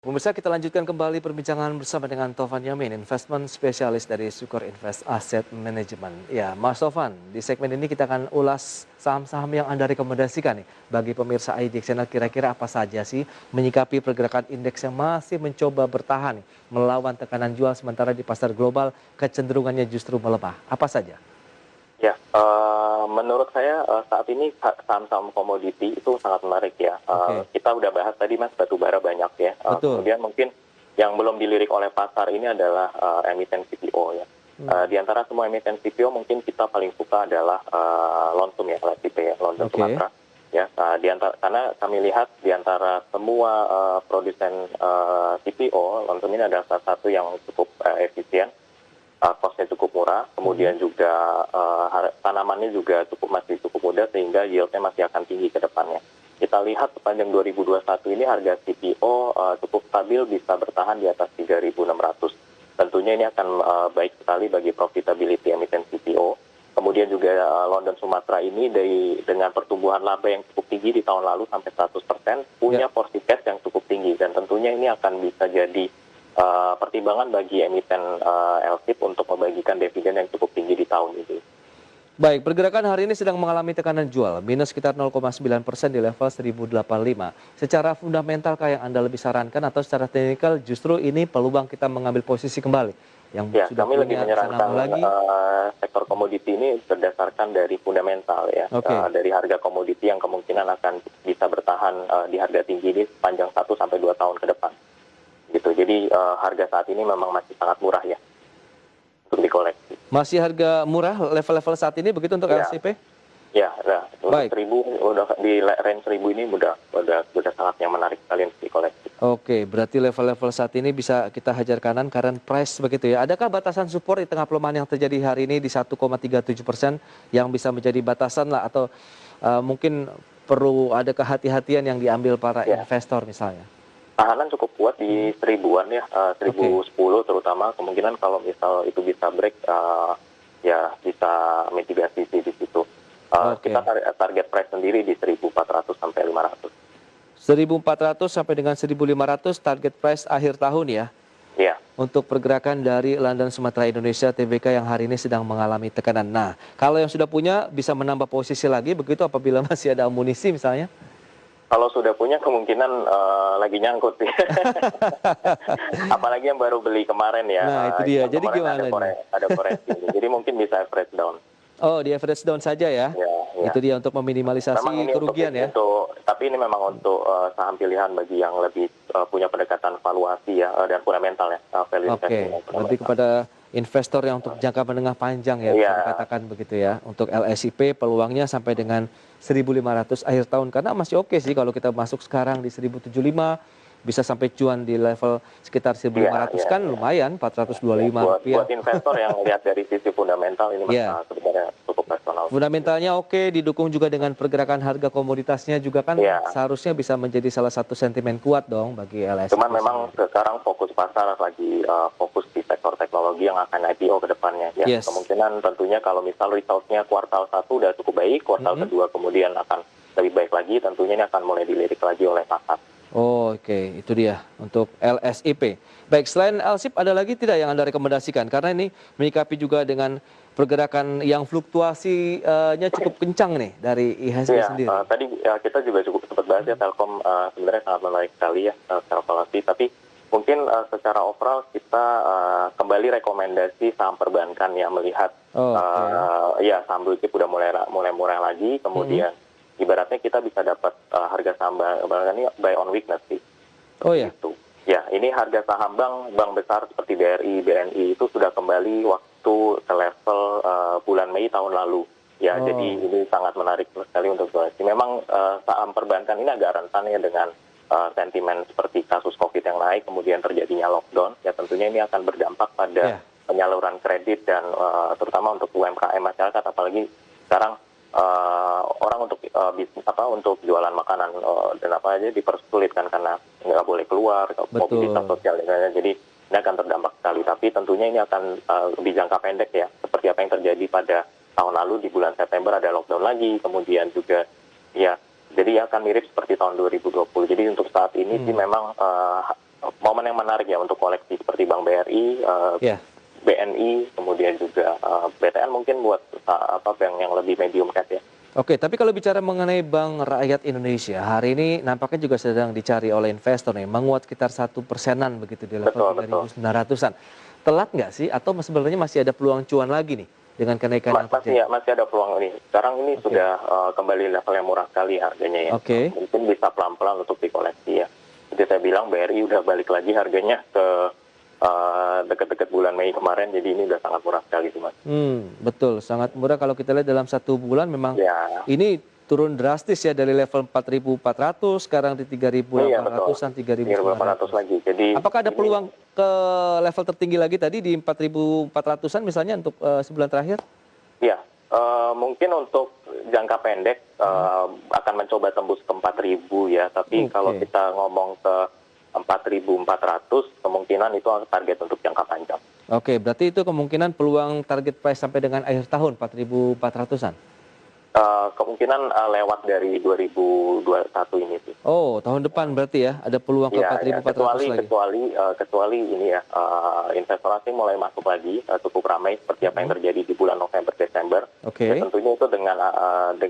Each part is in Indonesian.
Pemirsa, kita lanjutkan kembali perbincangan bersama dengan Tovan Yamin, investment spesialis dari Sukor Invest Asset Management. Ya, Mas Tovan, di segmen ini kita akan ulas saham-saham yang Anda rekomendasikan nih bagi pemirsa IDX Channel. Kira-kira apa saja sih menyikapi pergerakan indeks yang masih mencoba bertahan nih, melawan tekanan jual sementara di pasar global kecenderungannya justru melemah. Apa saja? Ya, menurut saya saat ini saham-saham komoditi itu sangat menarik ya. Oke, Kita udah bahas tadi Mas, batu bara banyak ya. betul. Kemudian mungkin yang belum dilirik oleh pasar ini adalah emiten CPO ya. Di antara semua emiten CPO mungkin kita paling suka adalah Lontum ya, LSIP ya, London Oke, Sumatera. Ya, karena kami lihat di antara semua produsen CPO, Lontum ini adalah salah satu yang cukup efisien. Cost-nya cukup murah, kemudian juga tanamannya juga masih cukup mudah sehingga yield-nya masih akan tinggi ke depannya. Kita lihat sepanjang 2021 ini harga CPO cukup stabil, bisa bertahan di atas 3.600. Tentunya ini akan baik sekali bagi profitability emiten CPO. Kemudian juga London Sumatera ini dengan pertumbuhan laba yang cukup tinggi di tahun lalu sampai 100%, ya. punya porsi cash yang cukup tinggi dan tentunya ini akan bisa jadi pertimbangan bagi emiten LSIP untuk membagikan dividen yang cukup tinggi di tahun ini. Baik, pergerakan hari ini sedang mengalami tekanan jual, minus sekitar 0,9% di level 1085. Secara fundamental yang Anda lebih sarankan atau secara teknikal justru ini peluang kita mengambil posisi kembali? Yang Ya, sudah kami lebih punya bisa menyarankan nambah lagi? sektor komoditi ini berdasarkan dari fundamental ya, Oke, dari harga komoditi yang kemungkinan akan bisa bertahan di harga tinggi ini sepanjang 1 sampai 2 tahun ke depan. Gitu. Jadi harga saat ini memang masih sangat murah ya untuk dikoleksi. masih harga murah level-level saat ini begitu untuk Ya, LCP? ya, nah, untuk Baik, 1.000 udah di range 1.000 ini udah sangat yang menarik sekali untuk dikoleksi. oke, berarti level-level saat ini bisa kita hajar kanan current price begitu ya. Adakah batasan support di tengah pelemahan yang terjadi hari ini di 1,37% yang bisa menjadi batasan lah atau mungkin perlu ada kehati-hatian yang diambil para Ya, investor misalnya? tahanan cukup kuat di seribuan ya, Oke, 1010 terutama. Kemungkinan kalau misal itu bisa break, ya bisa mitigasi di situ. Kita oke. target price sendiri di 1.400 sampai 500. 1.400 sampai dengan 1.500 target price akhir tahun ya. Ya, Untuk pergerakan dari London Sumatera Indonesia TBK yang hari ini sedang mengalami tekanan. Nah, kalau yang sudah punya bisa menambah posisi lagi begitu apabila masih ada amunisi misalnya. kalau sudah punya kemungkinan lagi nyangkut sih. Apalagi yang baru beli kemarin ya, Nah, itu dia. yang Jadi kemarin gimana nih? ada koreksi. Jadi mungkin bisa average down. Oh, di average down saja ya. Ya, ya. Itu dia untuk Memang meminimalisasi ini kerugian ya. tapi ini memang untuk saham pilihan bagi yang lebih punya pendekatan valuasi ya dan fundamental ya, value investing Oke, yang lebih fundamental. kepada investor yang untuk jangka menengah panjang ya bisa Iya, dikatakan begitu ya. Untuk LSIP peluangnya sampai dengan 1.500 akhir tahun karena masih oke sih kalau kita masuk sekarang di 1.075 bisa sampai cuan di level sekitar iya, 1.500 iya, kan iya. lumayan Ya, 425 buat rupiah. investor yang lihat dari sisi fundamental ini Ya, sebenarnya cukup rasional. fundamentalnya oke, didukung juga dengan pergerakan harga komoditasnya juga kan Iya, seharusnya bisa menjadi salah satu sentimen kuat dong bagi cuman LSIP memang sendiri. sekarang fokus pasar lagi fokus di sektor teknologi yang akan IPO ke depannya ya. Yes. Kemungkinan tentunya kalau misal resultnya kuartal 1 udah cukup baik, kuartal Mm-mm. kedua kemudian akan lebih baik lagi, tentunya ini akan mulai dilirik lagi oleh pasar. Oh, oke, itu dia untuk LSIP. Baik, selain LSIP ada lagi tidak yang Anda rekomendasikan? Karena ini menyikapi juga dengan pergerakan yang fluktuasinya cukup kencang nih dari IHSG Iya, sendiri. tadi kita juga cukup sempat bahas ya Telkom sebenarnya sangat menarik sekali ya secara valuasi, tapi mungkin secara overall kita kembali rekomendasi saham perbankan ya melihat Oke. ya saham blue chip udah mulai murah lagi, Mm-mm. kemudian ibaratnya kita bisa dapat harga saham perbankan ini buy on weakness sih, Oh seperti ya, itu. Ya, ini harga saham bank besar seperti BRI, BNI itu sudah kembali waktu ke level bulan Mei tahun lalu. Ya, jadi oh, ini sangat menarik sekali untuk koleksi. Memang saham perbankan ini agak rentan ya dengan sentimen seperti kasus COVID yang naik, kemudian terjadinya lockdown. Ya, tentunya ini akan berdampak pada ya, penyaluran kredit dan terutama untuk UMKM masyarakat. Apalagi sekarang orang untuk bisnis untuk jualan makanan dan apa aja dipersulit kan karena nggak boleh keluar, mobilitas betul. sosial ya. Jadi ini akan terdampak sekali. Tapi tentunya ini akan lebih jangka pendek ya, seperti apa yang terjadi pada tahun lalu di bulan September ada lockdown lagi, kemudian juga ya jadi akan mirip seperti tahun 2020. Jadi untuk saat ini sih memang menarik ya untuk koleksi seperti Bank BRI, Ya. BNI, kemudian juga BTN mungkin buat bank yang lebih medium cap ya. Oke, tapi kalau bicara mengenai Bank Rakyat Indonesia, hari ini nampaknya juga sedang dicari oleh investor nih, menguat sekitar 1%-an begitu di level Betul. 3.900-an. Telat nggak sih? Atau sebenarnya masih ada peluang cuan lagi nih dengan kenaikan yang terjadi? Masih ada peluang ini. Sekarang ini Oke. sudah kembali level yang murah sekali harganya ya. Oke. Mungkin bisa pelan-pelan untuk dikoleksi ya. Seperti saya bilang, BRI udah balik lagi harganya ke dekat-dekat bulan Mei kemarin, jadi ini udah sangat murah sekali sih Mas. Betul, sangat murah kalau kita lihat dalam 1 bulan memang Ya, ini turun drastis ya dari level 4.400 sekarang di iya betul. 3.800-an, 3.800 3.900. lagi. Jadi Apakah ada ini, peluang ke level tertinggi lagi tadi di 4.400-an misalnya untuk sebulan terakhir? ya mungkin untuk jangka pendek akan mencoba tembus ke 4.000 ya. Tapi kalau Oke. kita ngomong ke 4.400, kemungkinan itu target untuk jangka panjang. Oke, berarti itu kemungkinan peluang target price sampai dengan akhir tahun 4.400-an. Kemungkinan lewat dari 2021 ini sih. Oh, tahun depan berarti ya ada peluang ke Ya, 4.400 lagi. kecuali ini ya, investor asing mulai masuk lagi cukup ramai seperti apa yang terjadi di bulan November Desember. Oke. Ya, tentunya itu dengan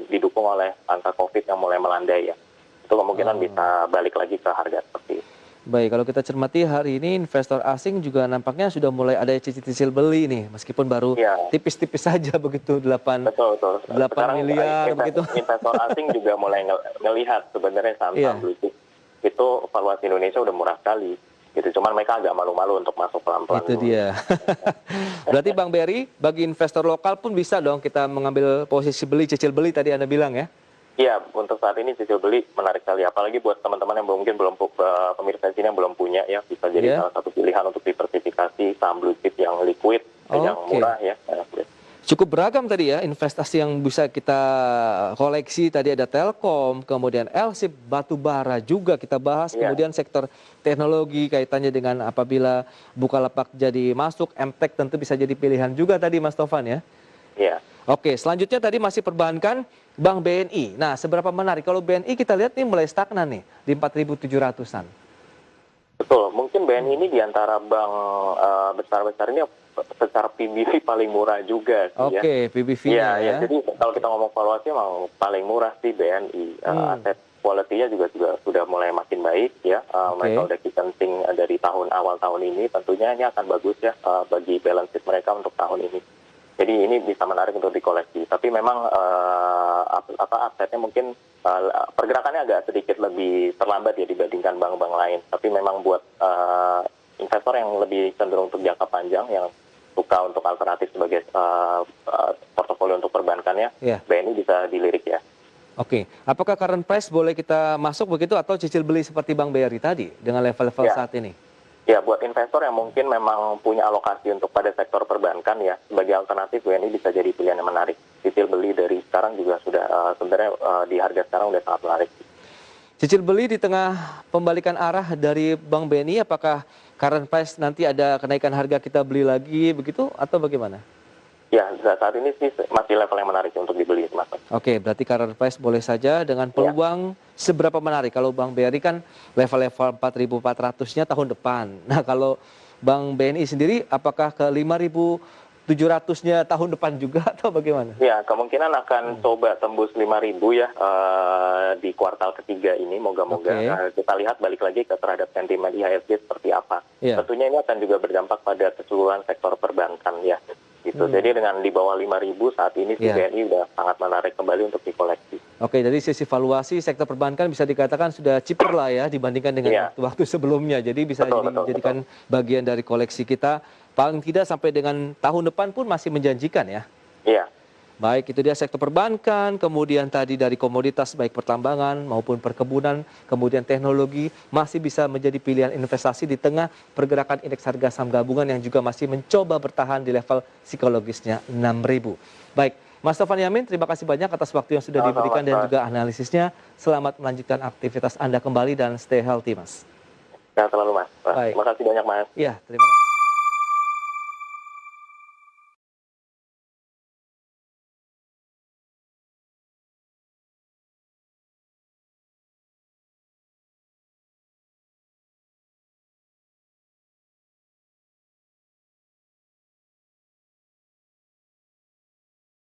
didukung oleh angka COVID yang mulai melandai ya. Itu kemungkinan bisa balik lagi ke harga seperti itu. Baik, kalau kita cermati hari ini investor asing juga nampaknya sudah mulai ada cicil-cicil beli nih, meskipun baru Ya, tipis-tipis saja begitu 8 betul. 8 Sekarang miliar begitu. investor asing juga mulai ngelihat sebenarnya Iya. saham-saham blue chip itu valuasi Indonesia udah murah sekali. Gitu. Cuman mereka agak malu-malu untuk masuk pelan-pelan Itu dulu. dia. Berarti Bang Berry, bagi investor lokal pun bisa dong kita mengambil posisi beli, cicil beli tadi Anda bilang ya? Iya, untuk saat ini cicil beli menarik sekali. Apalagi buat teman-teman yang mungkin belum pemirsa di sini yang belum punya ya, bisa jadi Iya. salah satu pilihan untuk diversifikasi saham blue chip yang liquid, yang Oke. murah ya. Cukup beragam tadi ya investasi yang bisa kita koleksi. Tadi ada Telkom, kemudian LSIP, Batubara juga kita bahas. Iya. Kemudian sektor teknologi kaitannya dengan apabila Bukalapak jadi masuk, MTEK tentu bisa jadi pilihan juga tadi Mas Tovan ya. Iya. Oke, selanjutnya tadi masih perbankan Bank BNI. Nah, seberapa menarik? Kalau BNI kita lihat nih mulai stagnan nih di 4.700-an. Betul, mungkin BNI ini di antara bank besar-besar ini secara PBV paling murah juga sih ya. Oke, PBV-nya Iya, ya. jadi kalau kita ngomong valuasi emang paling murah sih BNI. Aset quality-nya juga sudah mulai makin baik ya. Mereka udah keeping dari awal tahun ini, tentunya ini akan bagus ya bagi balance sheet mereka untuk tahun ini. Jadi ini bisa menarik untuk dikoleksi. Tapi memang asetnya mungkin pergerakannya agak sedikit lebih terlambat ya dibandingkan bank-bank lain. Tapi memang buat investor yang lebih cenderung untuk jangka panjang, yang suka untuk alternatif sebagai portofolio untuk perbankannya, BNI bisa dilirik ya. Oke, apakah current price boleh kita masuk begitu atau cicil beli seperti Bank BRI tadi dengan level-level saat ini? Ya, buat investor yang mungkin memang punya alokasi untuk pada sektor perbankan ya, sebagai alternatif BNI bisa jadi pilihan yang menarik. Cicil beli dari sekarang juga sudah sebenarnya di harga sekarang sudah sangat menarik. Cicil beli di tengah pembalikan arah dari Bank BNI, apakah current price nanti ada kenaikan harga kita beli lagi begitu atau bagaimana? Ya, saat ini sih masih level yang menarik untuk dibeli, Mas. Oke, berarti current price boleh saja dengan peluang seberapa menarik. Kalau Bank BRI kan level-level 4.400-nya tahun depan. Nah, kalau Bank BNI sendiri apakah ke 5.700-nya tahun depan juga atau bagaimana? Ya, kemungkinan akan coba tembus 5.000 ya di kuartal ketiga ini. Moga-moga kita lihat balik lagi terhadap sentimen IHSG seperti apa. Tentunya ini akan juga berdampak pada keseluruhan sektor perbankan ya. Gitu. Jadi dengan di bawah 5.000 saat ini BNI sudah sangat menarik kembali untuk dikoleksi. Oke, dari sisi valuasi sektor perbankan bisa dikatakan sudah cheaper lah ya dibandingkan dengan waktu sebelumnya. Jadi bisa dijadikan bagian dari koleksi kita. Paling tidak sampai dengan tahun depan pun masih menjanjikan ya. Iya. Baik, itu dia sektor perbankan, kemudian tadi dari komoditas baik pertambangan maupun perkebunan, kemudian teknologi masih bisa menjadi pilihan investasi di tengah pergerakan indeks harga saham gabungan yang juga masih mencoba bertahan di level psikologisnya 6.000. Baik, Mas Tovan Yamin, terima kasih banyak atas waktu yang sudah diberikan dan juga analisisnya. Selamat melanjutkan aktivitas Anda kembali dan stay healthy, Mas. Sehat selalu, Mas. Terima kasih banyak, Mas. Iya, terima kasih.